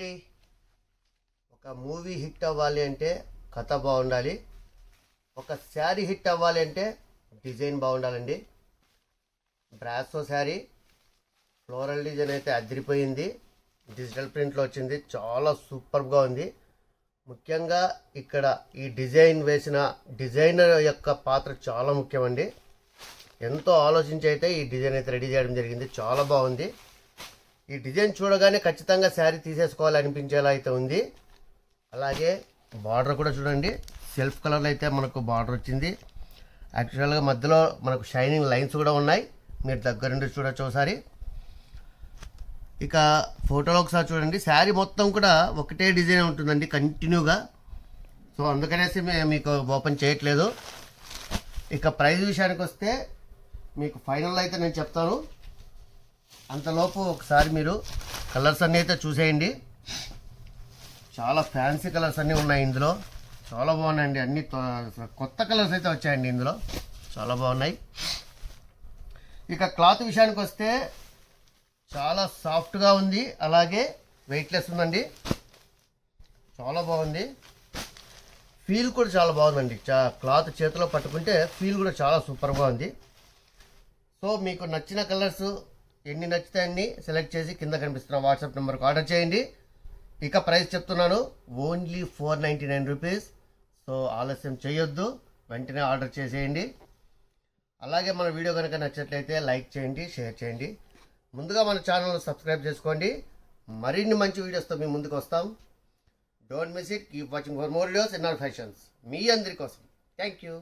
అండి. ఒక movie hit అవ్వాలి అంటే కథ బాగుండాలి. ఒక శారీ హిట్ అవ్వాలి అంటే డిజైన్ బాగుండాలండి. బ్రాసో శారీ ఫ్లోరల్ డిజైన్ అయితే అదిరిపోయింది. డిజిటల్ ప్రింట్లో వచ్చింది, చాలా సూపర్గా ఉంది. ముఖ్యంగా ఇక్కడ ఈ డిజైన్ వేసిన డిజైనర్ యొక్క పాత్ర చాలా ముఖ్యమండి. ఎంతో ఆలోచించి అయితే ఈ డిజైన్ అయితే రెడీ చేయడం జరిగింది. చాలా బాగుంది. ఈ డిజైన్ చూడగానే ఖచ్చితంగా శారీ తీసేసుకోవాలనిపించేలా అయితే ఉంది. అలాగే బార్డర్ కూడా చూడండి, సెల్ఫ్ కలర్లో అయితే మనకు బార్డర్ వచ్చింది. యాక్చువల్గా మధ్యలో మనకు షైనింగ్ లైన్స్ కూడా ఉన్నాయి, మీరు దగ్గర నుండి చూడొచ్చు ఒకసారి. ఇక ఫోటోలో ఒకసారి చూడండి, శారీ మొత్తం కూడా ఒకటే డిజైన్ ఉంటుందండి కంటిన్యూగా. సో అందుకనేసి మీకు ఓపెన్ చేయట్లేదు. ఇక ప్రైస్ విషయానికి వస్తే మీకు ఫైనల్ అయితే నేను చెప్తాను. అంతలోపు ఒకసారి మీరు కలర్స్ అన్నీ అయితే చూసేయండి. చాలా ఫ్యాన్సీ కలర్స్ అన్నీ ఉన్నాయి ఇందులో, చాలా బాగున్నాయండి. అన్ని కొత్త కలర్స్ అయితే వచ్చాయండి ఇందులో, చాలా బాగున్నాయి. ఇక క్లాత్ విషయానికి వస్తే చాలా సాఫ్ట్గా ఉంది, అలాగే వెయిట్లెస్ ఉందండి. చాలా బాగుంది. ఫీల్ కూడా చాలా బాగుందండి. క్లాత్ చేతిలో పట్టుకుంటే ఫీల్ కూడా చాలా సూపర్గా ఉంది. సో మీకు నచ్చిన కలర్స్ ఎన్ని నచ్చితే అన్ని సెలెక్ట్ చేసి కింద కనిపిస్తున్న వాట్సాప్ నెంబర్కి ఆర్డర్ చేయండి. ఇక ప్రైస్ చెప్తున్నాను, ఓన్లీ 499 రూపీస్. సో ఆలస్యం చేయొద్దు, వెంటనే ఆర్డర్ చేసేయండి. అలాగే మన వీడియో కనుక నచ్చినట్లయితే లైక్ చేయండి, షేర్ చేయండి. ముందుగా మన ఛానల్ని సబ్స్క్రైబ్ చేసుకోండి. మరిన్ని మంచి వీడియోస్తో మీ ముందుకు వస్తాం. Don't miss it. Keep watching for more videos in our fashions. మీ అందరి కోసం. Thank you.